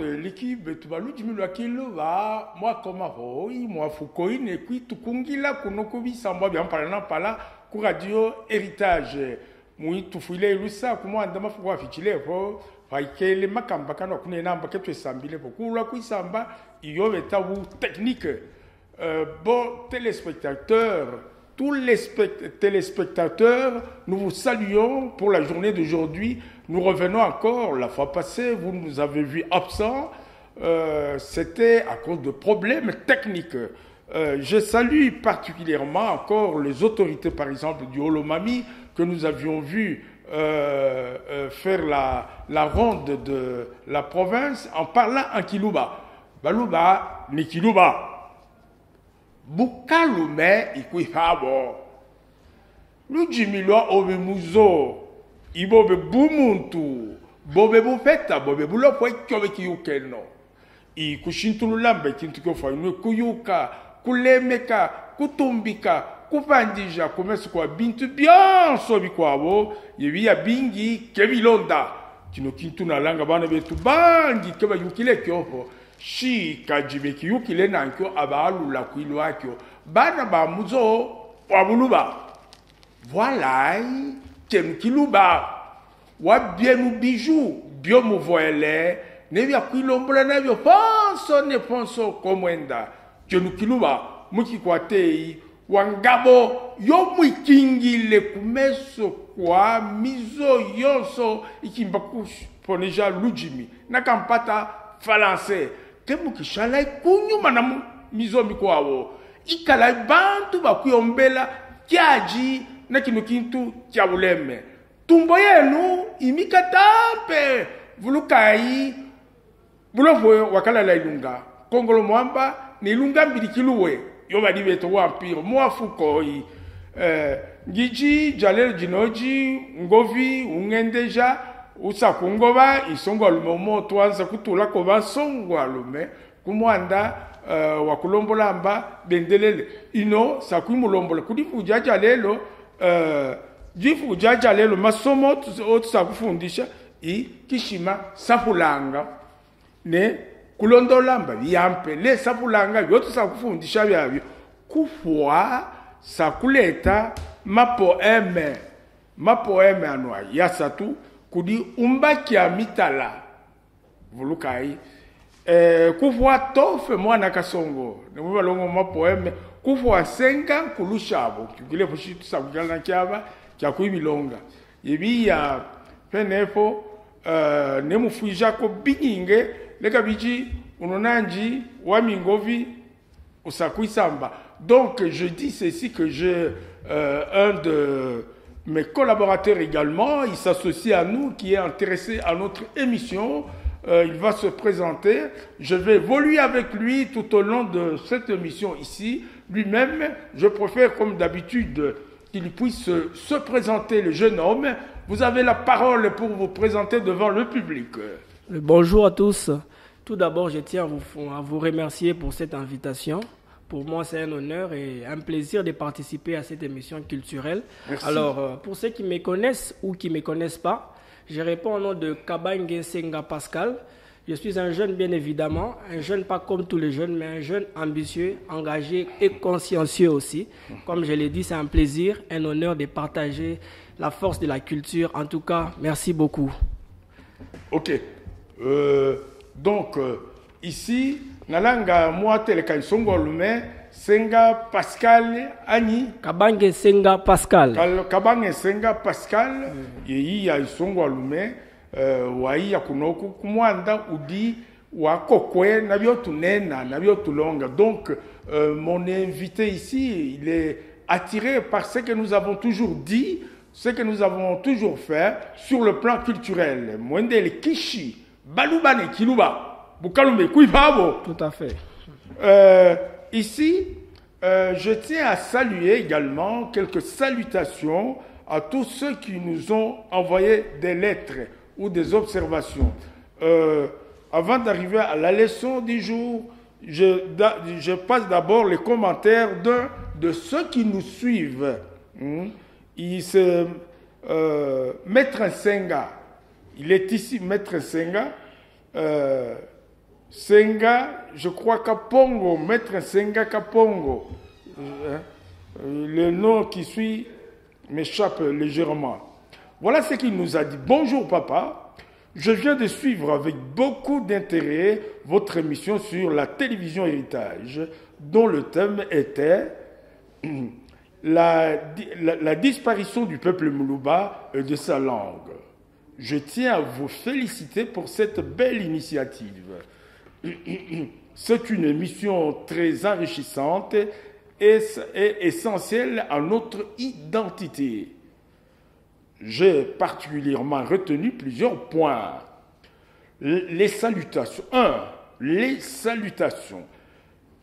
l'équipe tubalu jimilwa kilo va moi comme hoi moi fukoi ne kui tukungila kunoko bisamba bien parlant pala ku radio héritage mui tufuile ilusa kuma ndama fukwa fichile ko faikele makamba kana kunena mbake twesambile pokulwa kuisamba iyo betabu technique. Bon téléspectateurs, tous les téléspectateurs, nous vous saluons pour la journée d'aujourd'hui. Nous revenons encore, la fois passée, vous nous avez vus absents. C'était à cause de problèmes techniques. Je salue particulièrement encore les autorités, par exemple, du Holomami, que nous avions vu faire la ronde de la province en parlant en Kiluba. Baluba, ni Kiluba. Bukalume ikuifabo. Lujimilwa obemuzo. Ibobe bumuntu. Bobe bufeta, bobe bulopo ikyobe kiyukeno. Ikushintululambe kintuko fainu kuyuka, kulemeka, kutumbika, kufandija, kumesu kwa bintu bien sobi kwabo, yebi ya bingi kebilonda. Kino kintu na langa bana betu bangi keba yukile kyofo. Shi kajibeki yukile nankyo abalu la kuilwakyo bana ba muzo wabuluba voilà kemkiluba wa bienu bijou bio muvoele nebya kuilombola nabyo fonso komwenda kenukiluba mukikwatei wangabo yo mwikingile kumeso kwa mizo yonso ikimbakush poneja lujimi nakampata falancé kemu kishala kunyuma na mizomi kwawo ikala bantu bakuyombela kyaji na kino kintu kya buleme tumbo yenu imikatampe vulukai bulofo wakala la ilunga kongolo mwamba ni ilunga mbili kiluwe yo bali beto wampiro mwafuko ngiji jalel jinoji ngovi ungendeja usakungova isongwa lume moto anza kutula ko basongwa lume kumwanda wakulombola amba bendelele ino sakwimulombola kudifu jaja lelo jifu jaja lelo masomo otu sakufundisha kishima safulanga ne kulondolamba yampe le safulanga yotu sakufundisha byabyo kufwa sakuleta mapoeme anwa yasatu kudi umbakia mitala vulukai kufwa tofe mwana kasongo nemwe longo mapoeme kufwa senga kulushabo kugile fushitu sabugala kyaba kya kuibilonga yebiya penefo nemufuija ko biginge leka biji unonanji wa mingovi usakuisamba. Donc je dis ceci que j'ai un de mes collaborateurs également, il s'associe à nous, qui est intéressé à notre émission. Il va se présenter. Je vais évoluer avec lui tout au long de cette émission ici. Lui-même, je préfère, comme d'habitude, qu'il puisse se présenter, le jeune homme. Vous avez la parole pour vous présenter devant le public. Bonjour à tous. Tout d'abord, je tiens à vous remercier pour cette invitation. Pour moi, c'est un honneur et un plaisir de participer à cette émission culturelle. Merci. Alors, pour ceux qui me connaissent ou qui ne me connaissent pas, je réponds au nom de Kabange Senga Pascal. Je suis un jeune, bien évidemment, un jeune pas comme tous les jeunes, mais un jeune ambitieux, engagé et consciencieux aussi. Comme je l'ai dit, c'est un plaisir, un honneur de partager la force de la culture. En tout cas, merci beaucoup. Ok. Donc, ici, Nalanga Moatele Kaisongo Lume, Senga Pascal Ani. Kabange Senga Pascal. Kabange Senga Pascal, Yi ya Isongo Lume, Wai ya Kunoku, Kumwanda Udi, Wakokwe, Nabiotu Nena, Nabiotu Longa. Donc, mon invité ici, il est attiré par ce que nous avons toujours dit, ce que nous avons toujours fait sur le plan culturel. Mwendele Kishi, Balubane Kiluba. Bukalume Kuifabo. Tout à fait. Ici, je tiens à saluer également quelques salutations à tous ceux qui nous ont envoyé des lettres ou des observations. Avant d'arriver à la leçon du jour, je passe d'abord les commentaires de ceux qui nous suivent. Maître Senga, il est ici, Maître Senga. Senga, je crois Kapongo, maître Senga Kapongo. Le nom qui suit m'échappe légèrement. Voilà ce qu'il nous a dit. Bonjour papa, je viens de suivre avec beaucoup d'intérêt votre émission sur la télévision Héritage, dont le thème était la disparition du peuple Muluba et de sa langue. Je tiens à vous féliciter pour cette belle initiative. C'est une émission très enrichissante et essentielle à notre identité. J'ai particulièrement retenu plusieurs points. Les salutations. 1. Les salutations.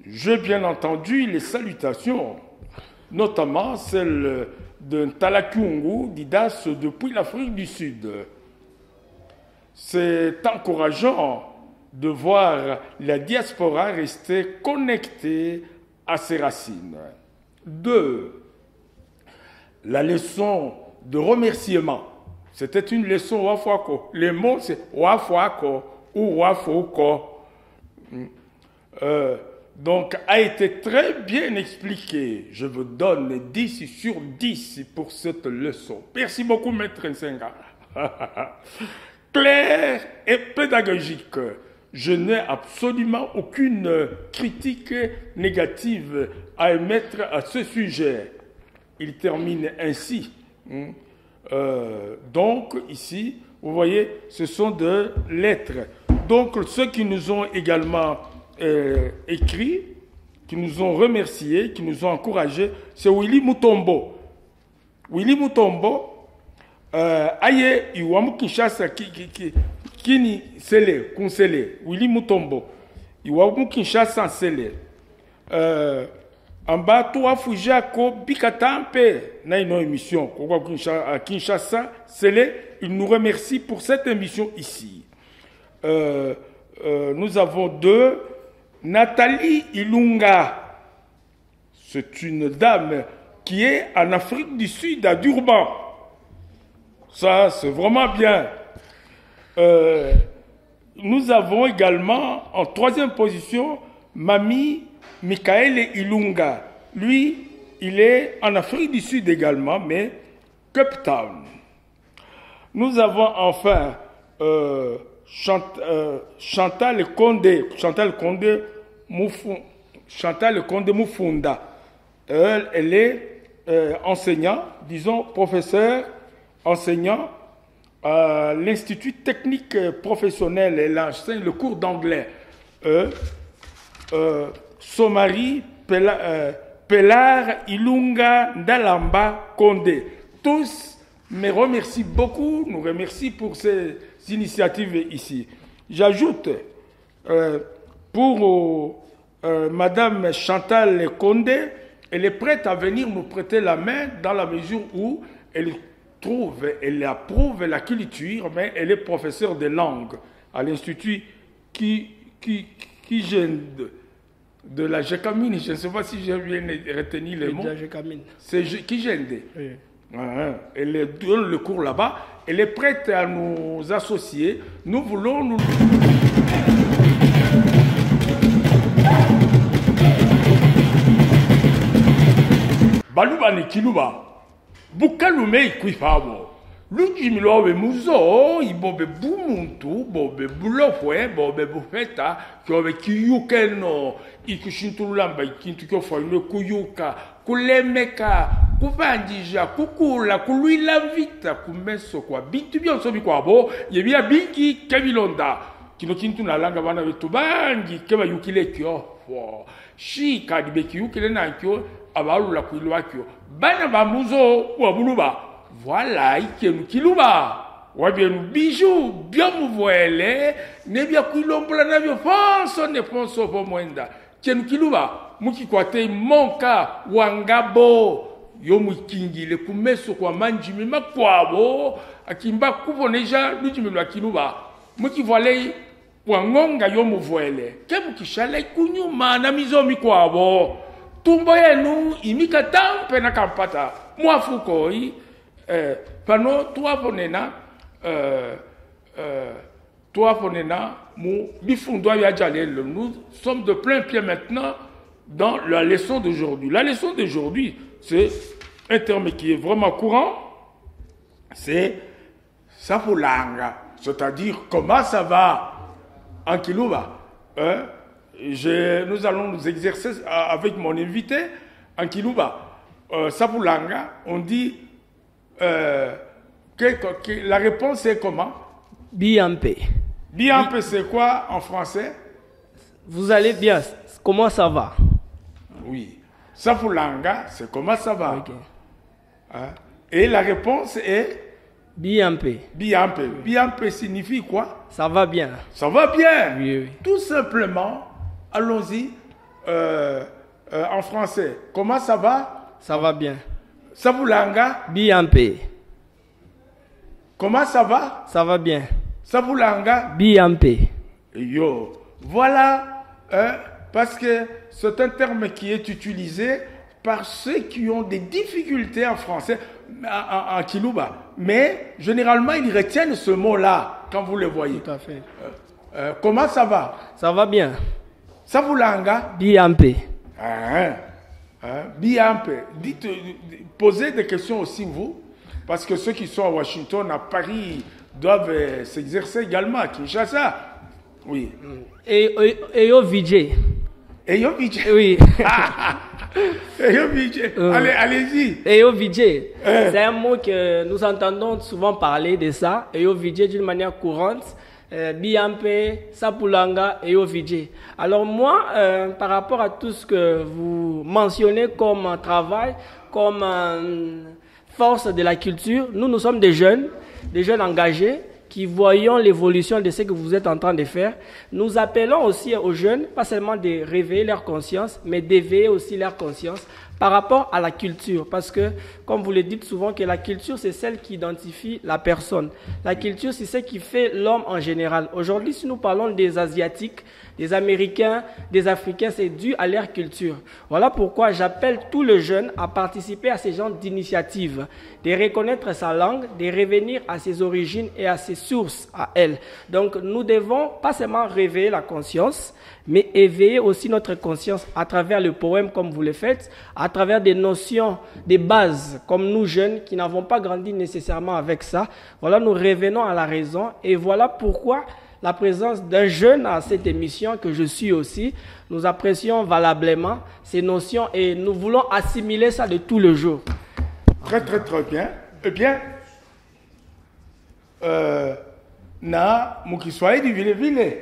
J'ai bien entendu les salutations, notamment celle d'un Talakungu d'Idas depuis l'Afrique du Sud. C'est encourageant de voir la diaspora rester connectée à ses racines. 2. La leçon de remerciement. C'était une leçon wafwako. Les mots, c'est wafwako ou wafoko. Donc, a été très bien expliqué. Je vous donne 10 sur 10 pour cette leçon. Merci beaucoup, Maître Nsenga. Clair et pédagogique. Je n'ai absolument aucune critique négative à émettre à ce sujet. Il termine ainsi. Donc, ici, vous voyez, ce sont des lettres. Donc, ceux qui nous ont également écrit, qui nous ont remerciés, qui nous ont encouragés, c'est Willy Mutombo. Willy Mutombo, aye iwamu Kinshasa kini sele kunsele Willy Mutombo iwamu Kinshasa sele amba toa fuja ko bikatampe na ino émission ko Kinshasa sele. Il nous remercie pour cette émission ici. Nous avons 2. Nathalie Ilunga, c'est une dame qui est en Afrique du Sud, à Durban. Ça, c'est vraiment bien. Nous avons également, en 3e position, Mami Michael Ilunga. Lui, il est en Afrique du Sud également, mais Cape Town. Nous avons enfin Chantal Condé Mufunda. Elle est enseignante, disons professeur, enseignant à l'Institut technique professionnel. Elle enseigne le cours d'anglais. Somari Pelar Ilunga Ndalamba Condé. Tous me remercient beaucoup, nous remercient pour ces initiatives ici. J'ajoute pour Madame Chantal Condé, elle est prête à venir nous prêter la main dans la mesure où elle approuve la culture, mais elle est professeure de langue à l'Institut qui gêne de la Gécamine. Je ne sais pas si j'ai bien retenu les mots. C'est qui gêne. Oui. Elle donne le cours là-bas. Elle est prête à nous associer. Nous voulons nous... Baluba ni kiluba. Bukalume ikwifabo. Lujimilowe muzo, ibobe bumuntu, bobe bulofwe, bobe bufeta, kyobe kiyukeno, ikishintulamba, ikintu fayule kuyuka, kulemeka, kuvanjija, kukula, kuluila vita, kumeso kwa bintu byonso bikwabo, yebia bingi kebilonda. Kino kintu nalanga bana wetu bangi keba yukile kyo. Shika dibeki yukile nankyo, abalula kuilwa kyo. Bana bamuzo wabuluba. Voilà, ikenu kiluba. Wabienu bijou, bien mouvoele, ne bien kuilombola na bio fonso ne fonso po mwenda. Kenu kiluba, muki kwate monka wangabo. Yo mwikingile kumeso kwa manjimi makwabo, akimba kuvoneja lujimilwa kiluba. Muki voile wangonga yo mouvoele. Kebu kishale kunyuma na mizomi kwabo. Tumbo yenu imika tampe na kampata. Mwafukoi. Pano tuaponena toi, Fonena, nous sommes de plein pied maintenant dans la leçon d'aujourd'hui. La leçon d'aujourd'hui, c'est un terme qui est vraiment courant, c'est Sapulanga, c'est-à-dire comment ça va en Kilouba. Nous allons nous exercer avec mon invité en Kilouba. Sapulanga, on dit que la réponse est comment? Biampe. Biampe, c'est quoi en français? Vous allez bien. Comment ça va? Oui. Sapulanga, c'est comment ça va? Okay. Et la réponse est Biampe. Biampe. Biampe signifie quoi? Ça va bien. Ça va bien. Oui, oui. Tout simplement, allons-y en français. Comment ça va? Ça va bien. Sapulanga. Biampe. Comment ça va? Ça va bien. Sapulanga. Biampe. Yo. Voilà, parce que c'est un terme qui est utilisé par ceux qui ont des difficultés en français, en Kilouba. Mais généralement, ils retiennent ce mot-là quand vous le voyez. Tout à fait. Comment ça va? Ça va bien. Sapulanga. Biampe. Biampe. Posez des questions aussi, vous, parce que ceux qui sont à Washington, à Paris, doivent s'exercer également à Kinshasa. Oui. Et au VJ. Et yo VJ. Oui. Et yo VJ. Allez-y. Et au VJ. C'est un mot que nous entendons souvent parler de ça. Et au VJ d'une manière courante. Biampe, Sapulanga et au VJ. Alors moi, par rapport à tout ce que vous mentionnez comme travail, comme force de la culture, nous sommes des jeunes engagés, qui voyons l'évolution de ce que vous êtes en train de faire. Nous appelons aussi aux jeunes, pas seulement de réveiller leur conscience, mais d'éveiller aussi leur conscience par rapport à la culture. Parce que, comme vous le dites souvent, que la culture, c'est celle qui identifie la personne. La culture, c'est ce qui fait l'homme en général. Aujourd'hui, si nous parlons des Asiatiques, des Américains, des Africains, c'est dû à leur culture. Voilà pourquoi j'appelle tous les jeunes à participer à ces genres d'initiatives, de reconnaître sa langue, de revenir à ses origines et à ses sources, à elle. Donc, nous devons pas seulement réveiller la conscience, mais éveiller aussi notre conscience à travers le poème comme vous le faites, à travers des notions, des bases, comme nous jeunes qui n'avons pas grandi nécessairement avec ça. Voilà, nous revenons à la raison et voilà pourquoi la présence d'un jeune à cette émission que je suis aussi, nous apprécions valablement ces notions et nous voulons assimiler ça de tous les jours. Très, très, très bien. Eh bien, na Mukiswahili vile vile.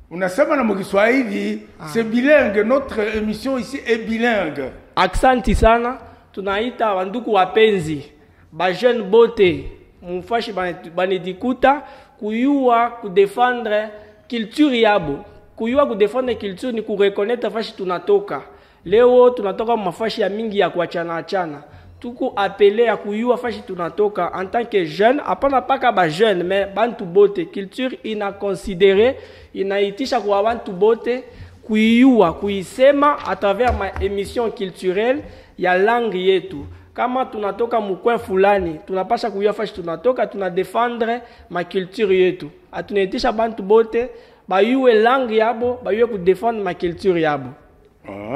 Unasema na Mukiswahili, c'est bilingue. Notre émission ici est bilingue. Aksanti sana, tunaita wanduku wapenzi, bajene bote, mufashi banedikuta, kuyua kudefendre culture yabo. Kuyua kudefendre culture ni kurekoneta fashi tunatoka. Leo tunatoka mafashi ya mingi ya kuachana achana. Tuko appelé à kuyua fashi tunatoka en tant que jeune, apana paka ba jeune mais bantu bote culture ina considéré inaitisha kwa bantu bote kuyua kuisema à travers ma émission culturelle ya langue yetu. Kama tunatoka mukwen fulani, tunapasha kuyua fashi tunatoka, tunadefendre ma culture yetu. Atunaitisha bantu bote bayue langue yabo, bayue kudefendre ma culture yabo.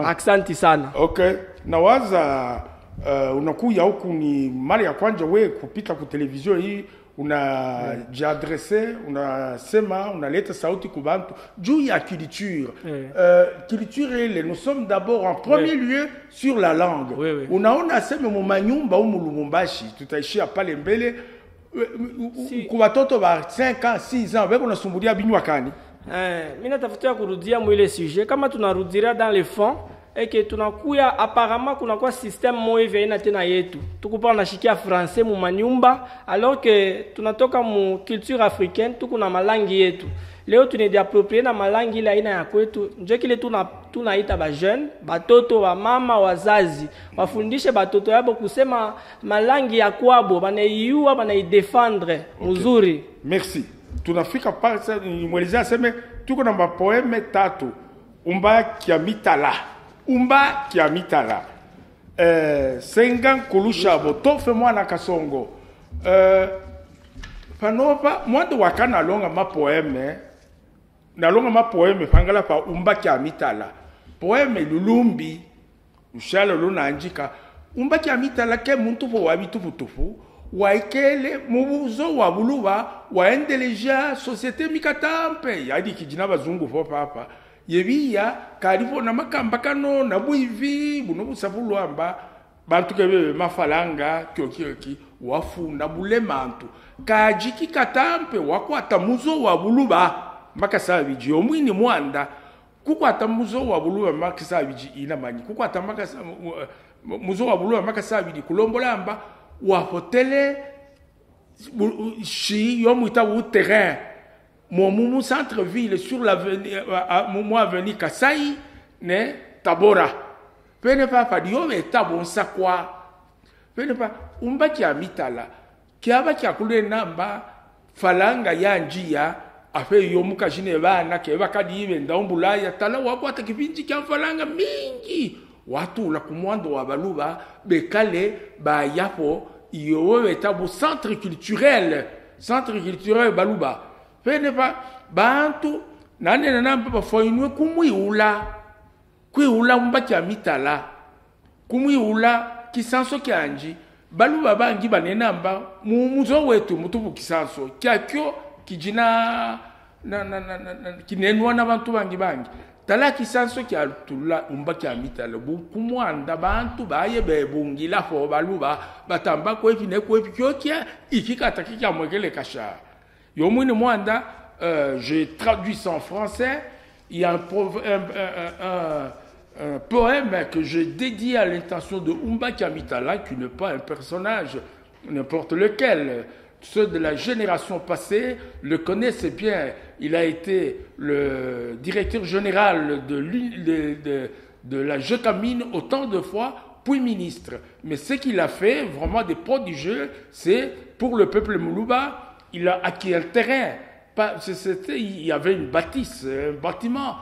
Aksanti sana. Okay. Nawaza unakuya huku ni mara ya kwanza we kupita ku televizio hii unajiadrese unasema unaleta sauti ku bantu juu ya culture. Culture ile nous sommes d'abord en premier lieu sur la langue. Unaona sema mu manyumba mu Lubumbashi tutaishia pale mbele ku watoto wa 5 ans 6 ans wewe unasumbulia binywa kani? Mimi natafutia kurudia mwile sujet kama tunarudia dans le fond et que tunakuya apparemment kunakuwa système moyo vya tena yetu tukupa nashikia français mu manyumba alors que tunatoka mu culture africaine tukuna malangi yetu leo tunediapproprier na malangi ile aina ya kwetu nje kile tunaita ba jeune batoto wa mama wazazi wafundishe batoto yabo kusema malangi ya kwabo banaiua banaidefendre mzuri. Merci. Tunafika pale nimwelezea aseme tuko na mapoeme tatu umba kiamitala Sengan Kulusha Boto Mwana Kasongo. Panopa, moi de waka na longa ma poème, na longa ma poème, fangala pa umbaki amitala. Poème lulumbi, ushala luna anjika, umbaki amitala ke muntu fo wabitu futufu, waikele mubuzo wabuluba, waendeleja société mikatampe, yadi kijina bazungu fo papa. Yebiya, karifo na makamba kano, na buivi, bunobu sabuluamba, bantu kebe mafalanga, kyoki, wafu na bule mantu. Kajiki katampe, wakwata muzo wabuluba, makasa biji, omwini mwanda, kukwata muzo wabuluba, makasa biji inamanyi, kukwata makasa, muzo wabuluba, makasa biji, kulombolamba, wafotele, shi, yomuita wu terrain, mon centre-ville sur l'avenue, moi avenue Kasai, ne, Tabora. Pene pas pas dio mais tabon sa quoi. Pene pas umba ki amitala. Ki aba ki akule namba falanga ya njia afe yomuka jine bana ke bakadi ibe ndaumbula ya tala wakwata kipinji kya falanga mingi. Watu la kumwando wa baluba bekale ba yapo yowe tabu centre culturel baluba. Pene pas bantu nane namba pa foinwe kumwiula. Kwiula mbaki amitala. Kumwiula kisanso kyanji. Balu babangi banenamba muzo wetu mutubu kisanso. Kyakyo kijina kinenwa na bantu bangi. Tala kisanso kyatula mbaki amitala. Kumwanda bantu baye bebungila fo baluba batamba kwepi ne kwepi kyokia ikikata kikia mwekele kasha. Yomwini mwanda j'ai traduit ça en français. Il y a un poème que j'ai dédié à l'intention de Umbaki Amitala, qui n'est pas un personnage n'importe lequel. Ceux de la génération passée le connaissent bien. Il a été le directeur général de la Jetamine autant de fois, puis ministre. Mais ce qu'il a fait, vraiment des prodigieux, c'est pour le peuple Moulouba, il a acquis un terrain. Il y avait une bâtisse, un bâtiment,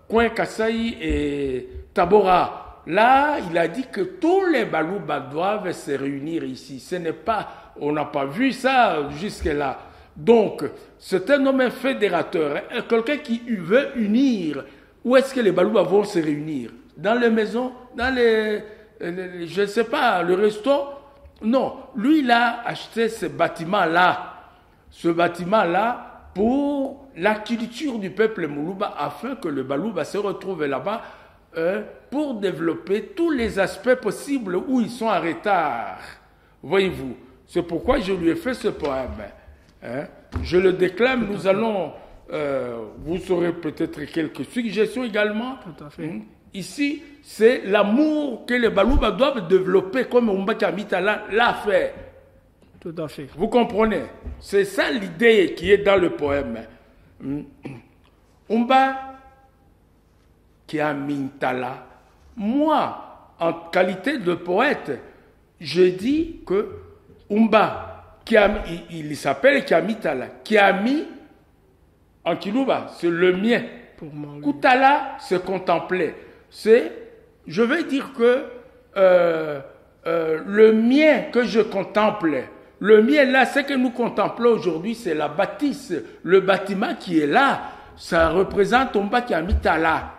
Coin Kasai et Tabora. Là, il a dit que tous les Balouba doivent se réunir ici. Ce n'est pas, on n'a pas vu ça jusque-là. Donc, c'est un homme fédérateur, quelqu'un qui veut unir. Où est-ce que les Balouba vont se réunir? Dans les maisons, dans je ne sais pas, le resto? Non, lui, il a acheté ce bâtiment-là. Ce bâtiment-là pour la culture du peuple Moulouba afin que le Balouba se retrouve là-bas pour développer tous les aspects possibles où ils sont en retard. Voyez-vous, c'est pourquoi je lui ai fait ce poème. Je le déclame, nous allons, vous aurez peut-être quelques suggestions également. Tout à fait. Ici, c'est l'amour que les Balouba doivent développer comme Umbaki Amitala l'a fait. Tout à fait. Vous comprenez? C'est ça l'idée qui est dans le poème. Umba Kiamintala. Moi, en qualité de poète, je dis que Umba, il s'appelle Kiamitala. Kiami, en Kilouba, c'est le mien. Kutala, c'est contempler. C'est, je veux dire que le mien que je contemple, le mien là, ce que nous contemplons aujourd'hui, c'est la bâtisse, le bâtiment qui est là. Ça représente Umba Kiamitala.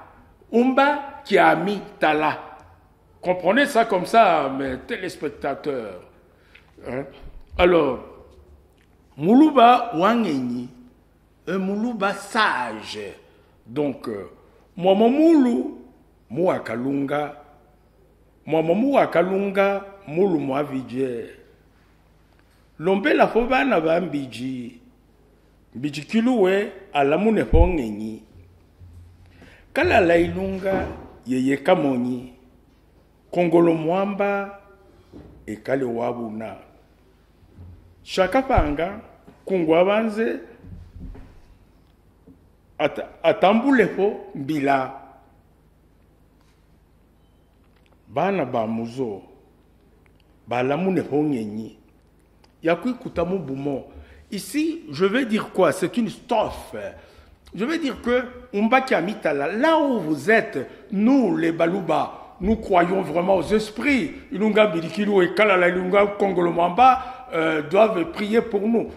Umba Kiamitala. Comprenez ça comme ça, mes téléspectateurs. Alors, Moulouba Wangeni, un Moulouba sage. Donc, moi, mon Moulou, moi Kalunga, Moulou moi Vidje. L'ombe la foba na ba mbiji. Mbiji kiluwe alamune hongenyi. Kala la ilunga yeye kamoni. Kongolo mwamba ekale wabuna. Shakapanga kungwa banze atambulefo mbila. Bana ba muzo balamune hongenyi. Yakui kutamu bumo. Ici, je vais dire quoi? C'est une strophe. Je vais dire que Umbaki Amitala, là où vous êtes, nous les Balouba, nous croyons vraiment aux esprits. Ilunga Bidikilou et Kalala Ilunga Kongolomamba doivent prier pour nous.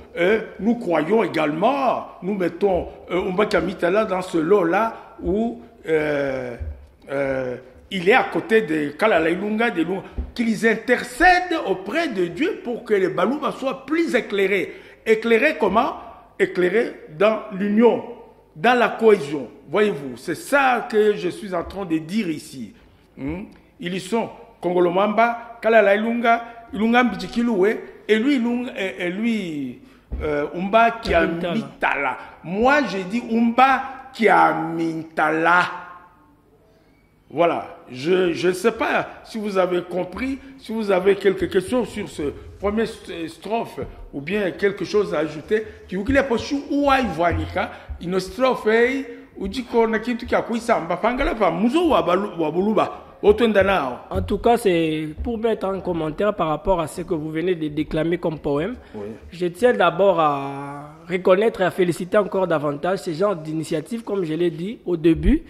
Nous croyons également, nous mettons Umbaki Amitala dans ce lot-là où il est à côté de Kalala Ilunga, qu'ils intercèdent auprès de Dieu pour que les Balouba soient plus éclairés. Éclairés comment? Éclairés dans l'union, dans la cohésion. Voyez-vous, c'est ça que je suis en train de dire ici. Ils y sont Kongolomamba, Kalala Ilunga, Ilunga Mbitikiloué, et lui, Umba Kiamitala. Moi, j'ai dit Umba Kiamitala. Voilà. Je ne sais pas si vous avez compris, si vous avez quelques questions sur ce premier strophe ou bien quelque chose à ajouter. Qui vous est possible ou à Ivoanika, une strophe ou dit qu'on a quitté qui a couillé ça, Mbapangala, Muzo ou Abuluba. En tout cas, c'est pour mettre un commentaire par rapport à ce que vous venez de déclamer comme poème. Oui. Je tiens d'abord à reconnaître et à féliciter encore davantage ces genres d'initiatives, comme je l'ai dit au début.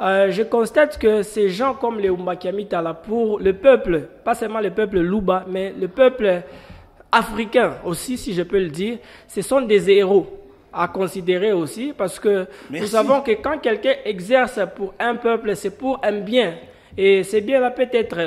Je constate que ces gens comme les Umbaki Amitala, pour le peuple, pas seulement le peuple Luba, mais le peuple africain aussi, si je peux le dire, ce sont des héros à considérer aussi, parce que nous savons que quand quelqu'un exerce pour un peuple, c'est pour un bien. Et c'est bien là peut-être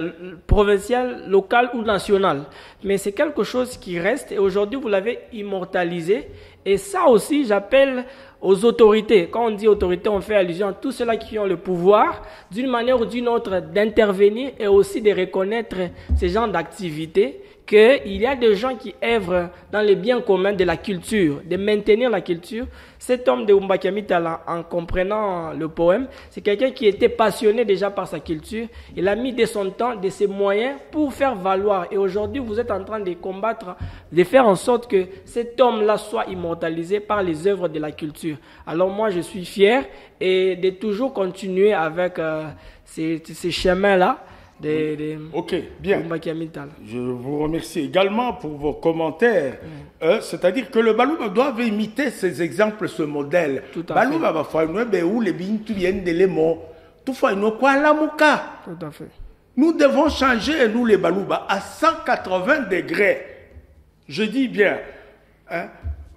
provincial, local ou national. Mais c'est quelque chose qui reste et aujourd'hui vous l'avez immortalisé. Et ça aussi j'appelle aux autorités. Quand on dit autorité, on fait allusion à tous ceux-là qui ont le pouvoir, d'une manière ou d'une autre, d'intervenir et aussi de reconnaître ces genres d'activités, qu'il y a des gens qui œuvrent dans les biens communs de la culture, de maintenir la culture. Cet homme de Umbaki Amitala, en comprenant le poème, c'est quelqu'un qui était passionné déjà par sa culture. Il a mis de son temps, de ses moyens pour faire valoir. Et aujourd'hui, vous êtes en train de combattre, de faire en sorte que cet homme-là soit immortalisé par les œuvres de la culture. Alors moi, je suis fier et de toujours continuer avec ces chemins-là. Ok, bien. Je vous remercie également pour vos commentaires. C'est-à-dire que le Balouba doit imiter ces exemples, ce modèle. Tout à fait. Nous devons changer, nous les Balouba, à 180 degrés. Je dis bien,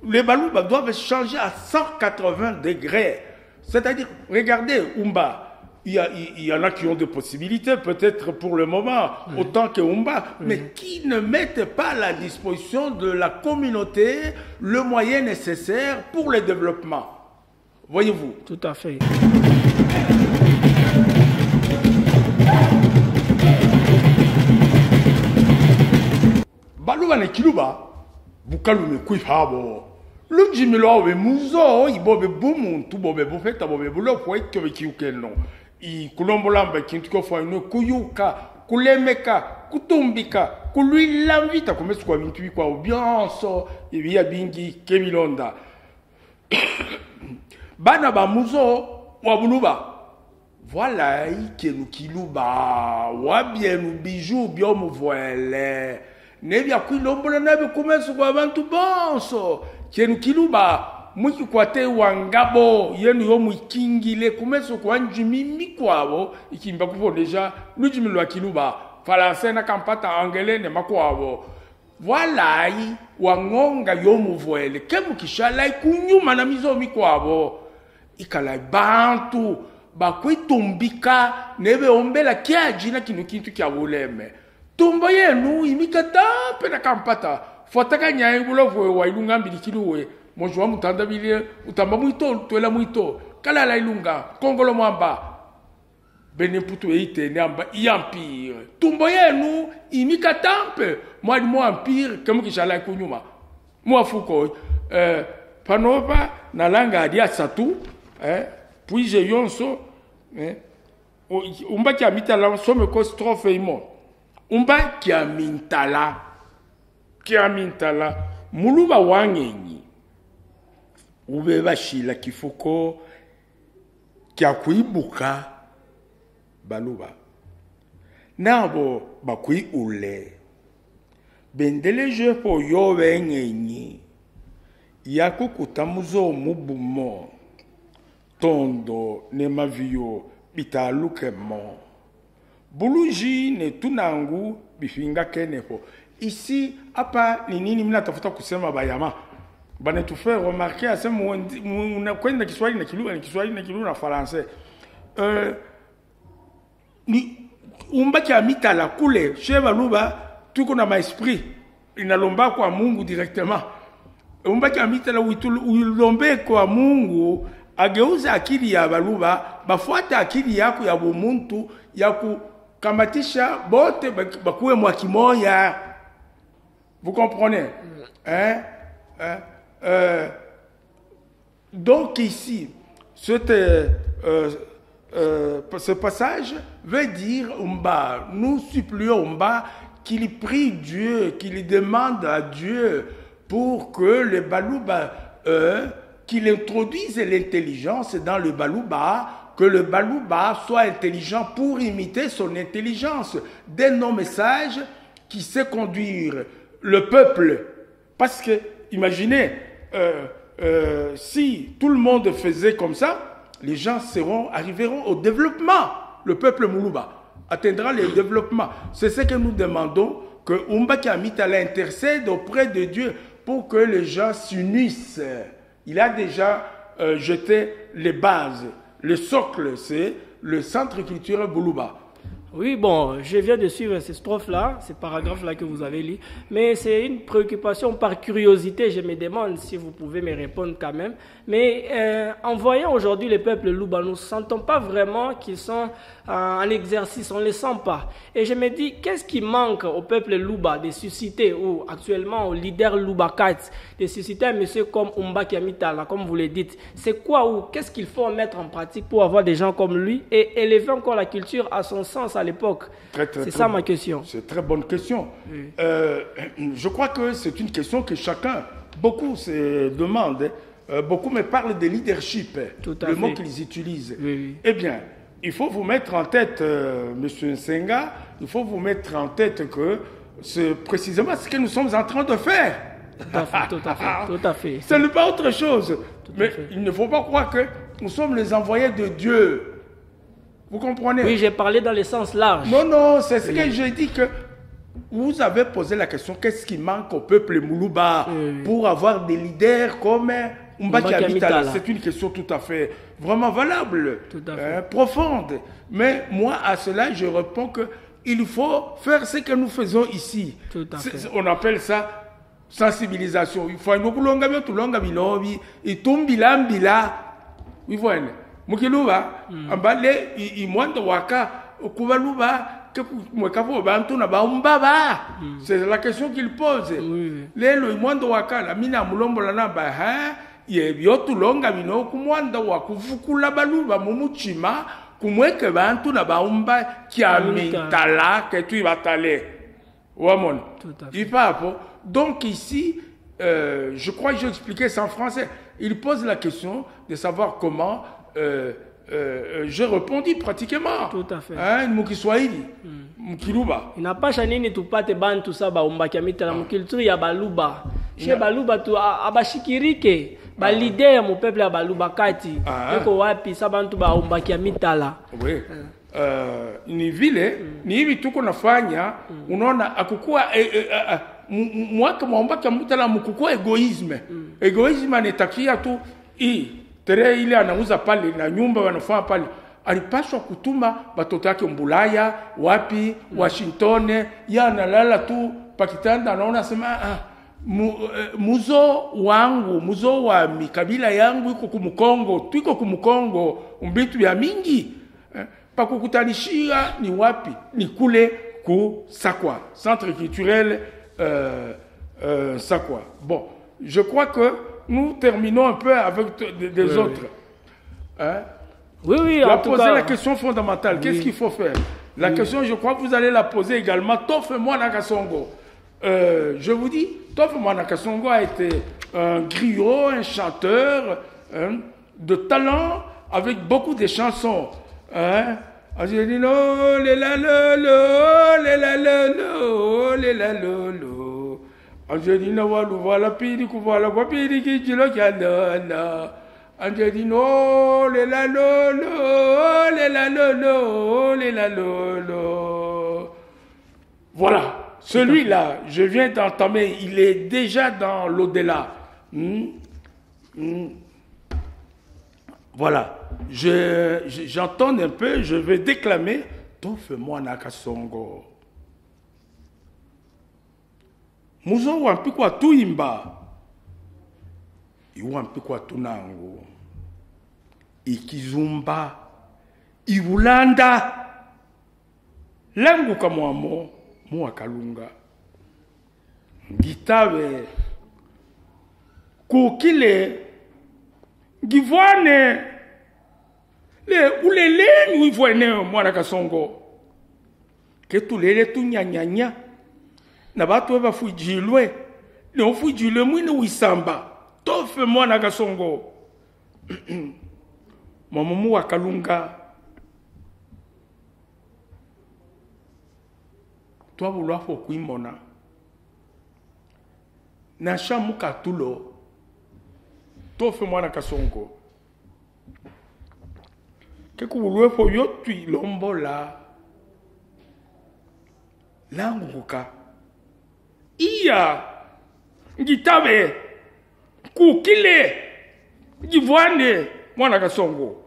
les Balouba doivent changer à 180 degrés. C'est-à-dire, regardez, Umba. Il y en a qui ont des possibilités, peut-être pour le moment, autant que Umba, mais qui ne mettent pas à la disposition de la communauté le moyen nécessaire pour le développement. Voyez-vous? Tout à fait. Balouba ne kiluba, bukalume kuifabo. L'ujimilo we muzo, ibobe bumuntu, bobe bufeta, bobe bulo, fwe kwe kiukeno. I kulombolamba kintu ko fa no kuyuka kulemeka kutumbika kulwilamvita kumesu kwa bintu kwa obionso ibiya bingi kebilonda bana ba muzo wa buluba voilà ikenu kiluba wa bienu bijou biomu voile nebya kwilombola nabe kumesu kwa bantu bonso kenu kiluba Mwiki kwate wangabo yenu yo mwikingile kumeso kwa njimimi kwabo ikimba kuvo deja lujimilu wa kiluba faranse na kampata angele ne makwabo voilà wangonga yo muvoele kemu kishala kunyuma na mizomi kwabo ikala bantu bakwitumbika nebe ombela kiaji na kintu kya buleme tumbo yenu imikata pe na kampata fotaka nyai bulovo wa ilunga mbilikiluwe Monjoa mutanda bilie utamba muito tuela muito kalala ilunga kongolo mwamba beneputu eite neamba empire tumbo yenu imika tampe mwadi mo empire kemu kishala kunyuma mo afuko panova na langa adia satu puis je yonso Umbaki Amitala some ko strophe imo Umbaki Amitala muluba wangenyi ube bashila kifuko kya kuibuka baluba nabo bakui ule bendele je po yo bengenyi yakukuta muzo mubumo tondo ne mavio bitalukemo Buluji ne tunangu bifinga kenepo. Ici, hapa ni nini mimi natafuta kusema bayama. Bana tu faire remarquer à ce moment kwenda Kiswahili na Kilugha na Français. Ni umbaki amitala kule sheba luba tuko na maesprit inalomba kwa Mungu directement. Umbaki amitala ulombe kwa Mungu ageuza akili ya baluba bafuata akili yako ya bumuntu ya kukamatisha bote bakuwe mwa kimoya. Vous comprenez? Donc ici, ce passage veut dire nous supplions qu'il prie Dieu, qu'il demande à Dieu pour que le Balouba, qu'il introduise l'intelligence dans le Balouba, que le Balouba soit intelligent pour imiter son intelligence. Donne nos messages qui sait conduire le peuple. Parce que, imaginez, si tout le monde faisait comme ça, les gens arriveront au développement. Le peuple Moulouba atteindra le développement. C'est ce que nous demandons, que Umbaki Amitala intercède auprès de Dieu pour que les gens s'unissent. Il a déjà jeté les bases. Le socle, c'est le centre culturel Boulouba. Oui, bon, je viens de suivre ces strophes-là, ces paragraphes-là que vous avez lus, mais c'est une préoccupation par curiosité. Je me demande si vous pouvez me répondre quand même. Mais en voyant aujourd'hui le peuple Louba, nous ne sentons pas vraiment qu'ils sont en exercice, on ne les sent pas. Et je me dis, qu'est-ce qui manque au peuple Louba de susciter, ou actuellement au leader Louba Kats, de susciter un monsieur comme Umbaki Amitala, comme vous le dites? C'est quoi ou qu'est-ce qu'il faut mettre en pratique pour avoir des gens comme lui et élever encore la culture à son sens à l'époque? C'est ça ma question. C'est une très bonne question. Oui. Je crois que c'est une question que chacun, beaucoup se demandent. Beaucoup me parlent de leadership, le mot qu'ils utilisent. Oui. Eh bien, il faut vous mettre en tête, M. Nsenga, il faut vous mettre en tête que c'est précisément ce que nous sommes en train de faire. Tout à fait. Ce n'est pas autre chose. Mais il ne faut pas croire que nous sommes les envoyés de Dieu. Vous comprenez? Oui, j'ai parlé dans le sens large. Non, c'est ce que j'ai dit que vous avez posé la question, qu'est-ce qui manque au peuple Moulouba pour avoir des leaders comme Umbaki Amitala? C'est une question tout à fait vraiment valable, profonde. Mais moi, à cela, je réponds qu'il faut faire ce que nous faisons ici. On appelle ça sensibilisation. Il faut Mukiluba, ambale imwanda waka kubaluba mwekapo bantu na baumbaba. C'est la question qu'il pose. Lelo imwanda waka la mina mulombola na ba ye byotulonga bino kumwanda wakuvukula baluba mumuchima kumweke bantu na baumba kiamitala que tu batale. Wamon. Il papo. Donc ici je crois que j'ai expliqué ça en français. Il pose la question de savoir comment je répondis pratiquement. Tout à fait. Mukiswahili, Mukiluba. Inapasha nini tupate bantu saba Umbaki Amitala mukilturi ya baluba. Chez baluba tu abashikirike ba leader ya mu peuple ya baluba kati. Eko wapi sabantu ba Umbaki Amitala. Oui. Ni vile ni hivi tuko nafanya unaona akukua mwaka Umbaki Amitala mukukua egoisme. Egoisme anatakia tu tere ile anauza pale na nyumba wanafanya pale, alipaswa kutuma watoto wake Mbulaya wapi Washington, analala tu pakitanda, anaona sema muzo wa mikabila yangu iko kumkongo, tuiko kumkongo umbitu ya mingi pakukutanishia ni wapi, ni kule ku Sakwa, centre culturel Sakwa. Bon, je crois que nous terminons un peu avec des autres. Oui, en tout cas. La question fondamentale, qu'est-ce qu'il faut faire? La question, je crois que vous allez la poser également. Tof Mwana Kasongo. Je vous dis, Tof Mwana Kasongo a été un griot, un chanteur de talent, avec beaucoup de chansons. Angelina walu wala piri kuvala kwa piri kijilo kyalala Angelino, le la lolo, le la lolo, le la lolo. Voilà, celui-là, je viens d'entamer, il est déjà dans l'au-delà. Voilà, j'entends un peu, je vais déclamer. Tofe-moi nakasongo. Muzo wampikwa tuimba. Iwampikwa tunango. Ikizumba. Iwulanda. Langu kamwamo. Muakalunga. Gitawe. Kukile. Givwane. Le ulele uivwane mwana kasongo. Ketulele tu nyanyanya. Na batu eba fujilwe. Ne fujilwe mwine wisamba. Tofe mwana kasongo. Mamumu wakalunga. Toi vouloir faut kuimona. Na shamu katulo. Tofe mwana kasongo. Keku vouloir faut yotui lombola. Langu kuka. Iya. Ngitabe. Kukile. Givwane. Mwana kasongo.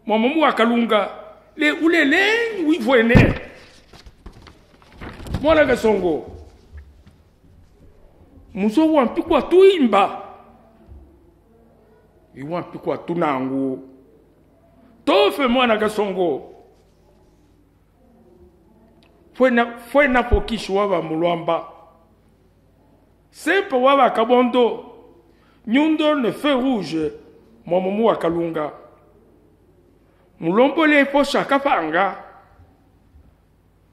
Mamumu wakalunga. Le ulele wivwene. Mwana kasongo. Muso wampikwa tuimba. Iwampikwa tunangu. Tofe mwana kasongo. Fue na pokishu waba mulwamba. Sepo waba kabondo. Nyundo ne feu rouge. Mamumu wakalunga. Mulombo le po shakafanga.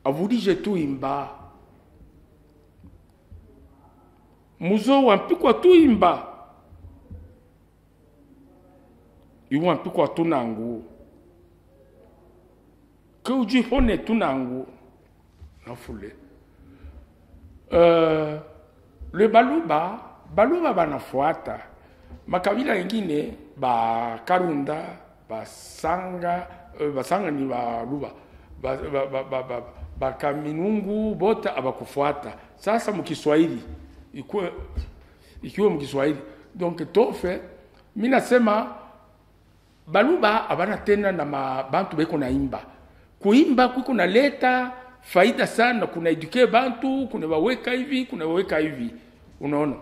Avudije tuimba. Muzo wampikwa tuimba. Iwampikwa tunangu. Que uji fone tunangu. Na foule. Le baluba banafuata. Makabila ingine ba karunda, ba sanga ni baluba. Bakaminungu bota abakufuata. Sasa mkiswahili ikiwa mkiswahili. Donc tofe mina sema baluba abana tena na bantu beko na imba. Kuimba kuko na leta faida sana, kuna eduke bantu, kuna waweka hivi, unaona.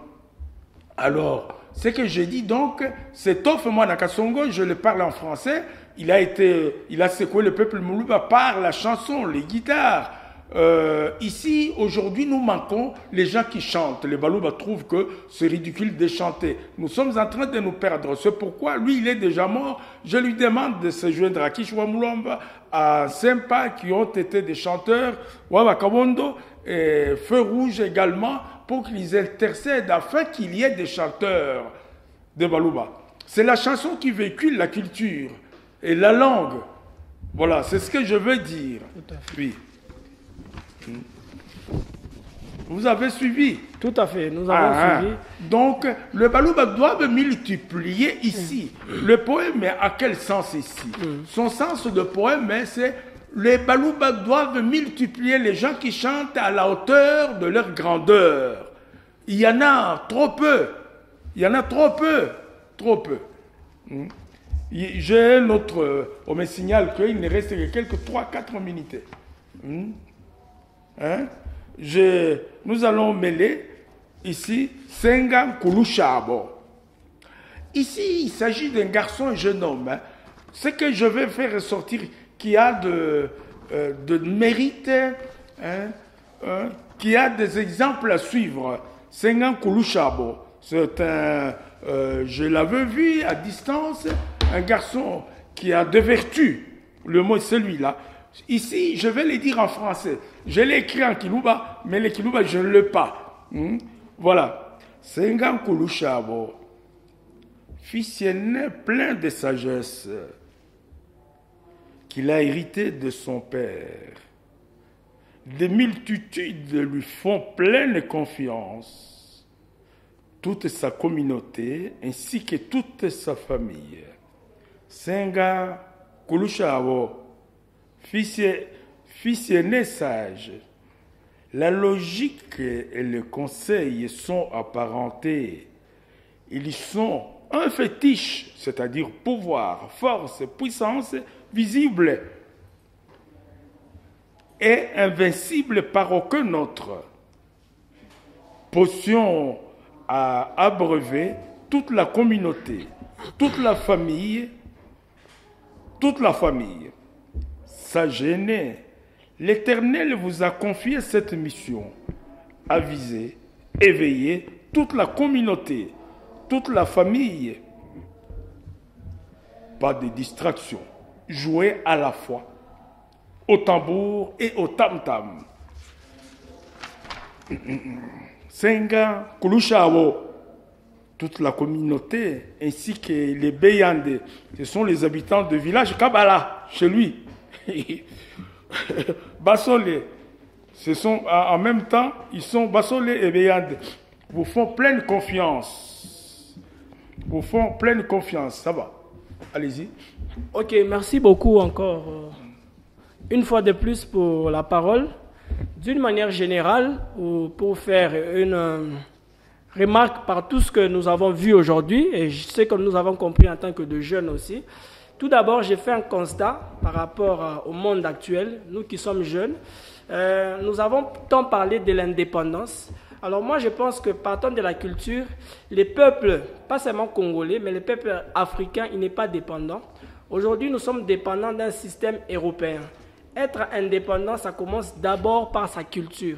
Alors, ce que je dis donc, c'est Tofe Mwana Kasongo, je le parle en français, il a secoué le peuple Muluba par la chanson, les guitares. Ici, aujourd'hui, nous manquons les gens qui chantent. Les Balouba trouvent que c'est ridicule de chanter. Nous sommes en train de nous perdre. C'est pourquoi, lui, il est déjà mort. Je lui demande de se joindre à Kishwa Mulomba, à Sempa, qui ont été des chanteurs, Waba Kabondo, et Feu Rouge également, pour qu'ils intercèdent afin qu'il y ait des chanteurs de Balouba. C'est la chanson qui véhicule la culture et la langue. Voilà, c'est ce que je veux dire. Tout à fait. Oui. Vous avez suivi? Tout à fait, nous avons suivi. Donc, le Balouba doit multiplier ici. Le poème, à quel sens ici? Son sens de poème, c'est les Balouba doivent multiplier les gens qui chantent à la hauteur de leur grandeur. Il y en a trop peu. Trop peu. J'ai notre... on me signale qu'il ne reste que quelques 3-4 minutes. Nous allons mêler ici Senga Kulushabo. Ici, il s'agit d'un garçon, un jeune homme. Ce que je vais faire ressortir qui a de mérite, qui a des exemples à suivre. Senga Kulushabo. C'est je l'avais vu à distance, un garçon qui a des vertus. Le mot est celui-là. Ici, je vais le dire en français. Je l'ai écrit en Kiluba, mais le Kiluba, je ne l'ai pas. Voilà. Sengan Kulushabo, fils aîné plein de sagesse, qu'il a hérité de son père. Des multitudes lui font pleine confiance. toute sa communauté ainsi que toute sa famille. Senga Kulushavo, fils aîné sage. La logique et le conseil sont apparentés. Ils sont un fétiche, c'est-à-dire pouvoir, force, puissance visible et invincible par aucun autre. Potion à abreuver toute la communauté, toute la famille. Sage aîné, l'Éternel vous a confié cette mission. Aviser, éveiller toute la communauté, toute la famille. Pas de distraction. Jouer à la fois au tambour et au tam-tam. Senga Kulushavo, toute la communauté, ainsi que les Beyande, ce sont les habitants du village Kabbalah, chez lui. Bassolé, ce sont en même temps, ils sont Bassolé et Beyande, vous font pleine confiance. Ça va. Allez-y. Ok, merci beaucoup encore. Une fois de plus pour la parole. D'une manière générale, pour faire une remarque par tout ce que nous avons vu aujourd'hui, et ce que nous avons compris en tant que de jeunes aussi. Tout d'abord, j'ai fait un constat par rapport au monde actuel, nous qui sommes jeunes. Nous avons tant parlé de l'indépendance. Alors moi, je pense que partant de la culture, les peuples, pas seulement congolais, mais les peuples africains, ils n'est pas dépendants. Aujourd'hui, nous sommes dépendants d'un système européen. Être indépendant, ça commence d'abord par sa culture.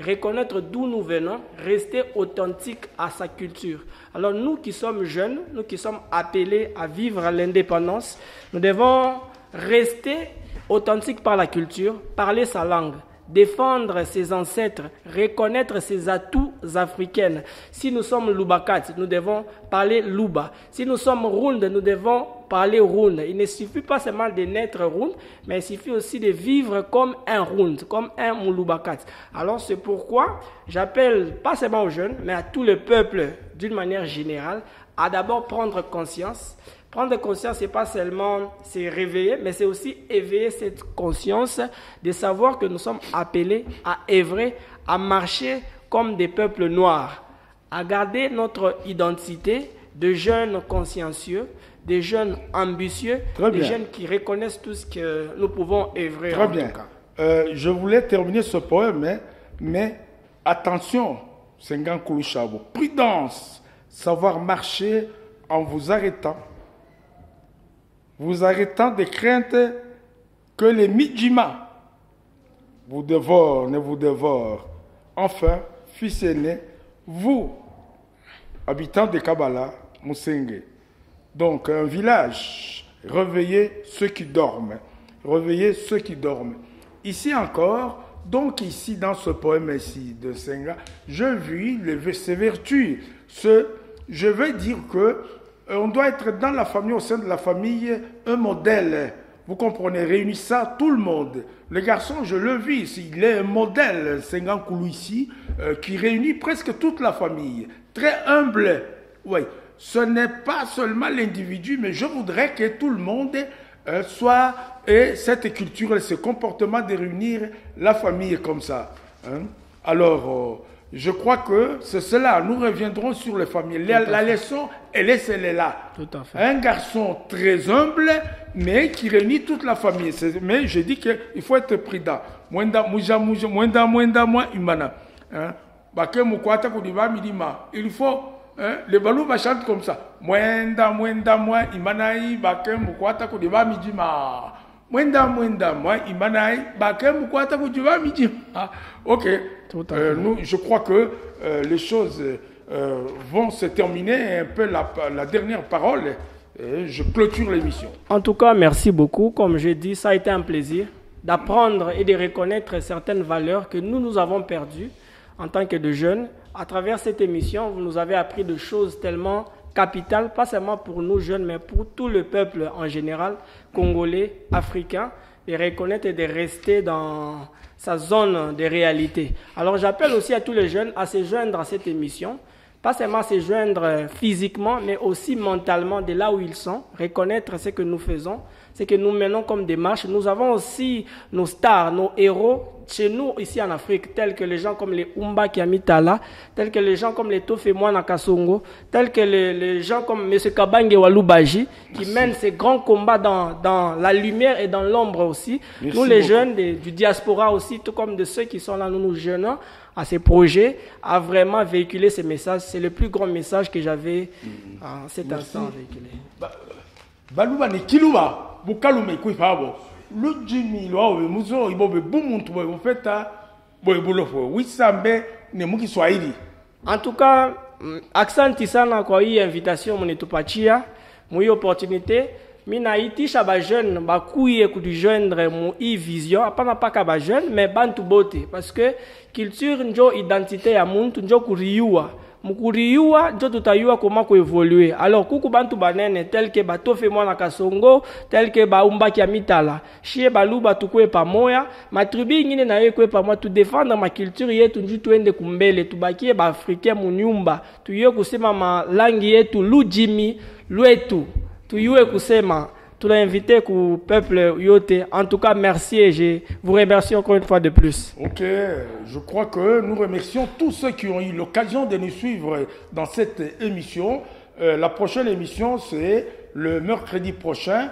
Reconnaître d'où nous venons, rester authentique à sa culture. Alors nous qui sommes jeunes, nous qui sommes appelés à vivre l'indépendance, nous devons rester authentiques par la culture, parler sa langue, défendre ses ancêtres, reconnaître ses atouts africains. Si nous sommes Lubakats, nous devons parler Luba. Si nous sommes Rund, nous devons parler Rund. Il ne suffit pas seulement de naître Rund, mais il suffit aussi de vivre comme un Rund, comme un Mulubakat. Alors c'est pourquoi j'appelle pas seulement aux jeunes, mais à tout le peuple d'une manière générale, à d'abord prendre conscience. Prendre conscience, ce n'est pas seulement se réveiller, mais c'est aussi éveiller cette conscience de savoir que nous sommes appelés à œuvrer, à marcher comme des peuples noirs, à garder notre identité de jeunes consciencieux, des jeunes ambitieux, des jeunes qui reconnaissent tout ce que nous pouvons œuvrer. Très bien. Je voulais terminer ce poème, mais attention, Sengan Kulushavo, prudence, savoir marcher en vous arrêtant de crainte que les Midjima ne vous dévorent. Enfin, fils aîné, vous, habitants de Kabbalah, Moussenge, donc un village, réveillez ceux qui dorment. Ici encore, donc ici dans ce poème ici de Senga, je vis ses vertus. Je veux dire que on doit être dans la famille, au sein de la famille, un modèle. Vous comprenez, réunissant tout le monde. Le garçon, je le vis, il est un modèle, Sengan Koulou ici, qui réunit presque toute la famille. Très humble. Oui, ce n'est pas seulement l'individu, mais je voudrais que tout le monde soit, et cette culture, et ce comportement de réunir la famille comme ça. Hein? Alors, je crois que c'est cela. Nous reviendrons sur les familles. La leçon, elle est là. Tout à fait. Un garçon très humble, mais qui réunit toute la famille. Mais je dis qu'il faut être prudent. Il faut, les balous chantent comme ça. Ok. Je crois que les choses vont se terminer. Un peu la dernière parole. Je clôture l'émission. En tout cas, merci beaucoup. Comme j'ai dit, ça a été un plaisir d'apprendre et de reconnaître certaines valeurs que nous avons perdues en tant que de jeunes. À travers cette émission, vous nous avez appris de choses tellement capitales, pas seulement pour nous jeunes, mais pour tout le peuple en général, congolais, africain, de reconnaître et de rester dans sa zone de réalité. Alors j'appelle aussi à tous les jeunes à se joindre à cette émission, Pas seulement se joindre physiquement, mais aussi mentalement de là où ils sont, reconnaître ce que nous faisons, ce que nous menons comme démarche. Nous avons aussi nos stars, nos héros chez nous ici en Afrique, tels que les gens comme les Umba Kiamitala, tels que les gens comme les Tofemwa Nakasongo, tels que les gens comme M. Kabange Walubaji, qui mènent ces grands combats dans la lumière et dans l'ombre aussi. Merci nous les beaucoup. Jeunes du diaspora aussi, tout comme de ceux qui sont là, nous nous jeûnons à ces projets, à vraiment véhiculer ces messages. C'est le plus grand message que j'avais en cet instant à véhiculer. Baluba ne kiluba, bukalume kuifabo. Le Jimmy, le muso, il va be bumuntu, il fait ta, boy bulofo. Oui, sambe ne muki swahili. En tout cas, accent sana kwa hii invitation mnetupatia, mwi opportunité. Mina itisha ba jeune bakuye kudijoindre mu I vision apana paka ba jeune mais bantu bote parce que culture njo identité ya muntu njo kuriwa mukuriwa njo tutayua comment ko évoluer alors kuku bantu banene tel que batofe mwana kasongo tel que ba umbaki ya mitala chie baluba tukwe pamoya matribi ngine na yekwe pamoya tu défendre ma culture yetu nju tuende kumbele tubakie ba africain mu nyumba tuyo kusema ma langi yetu lujimi lwetu tuyue kusema, tu l'as invité au peuple yote. En tout cas, merci et je vous remercie encore une fois de plus. Ok, je crois que nous remercions tous ceux qui ont eu l'occasion de nous suivre dans cette émission. La prochaine émission, c'est le mercredi prochain.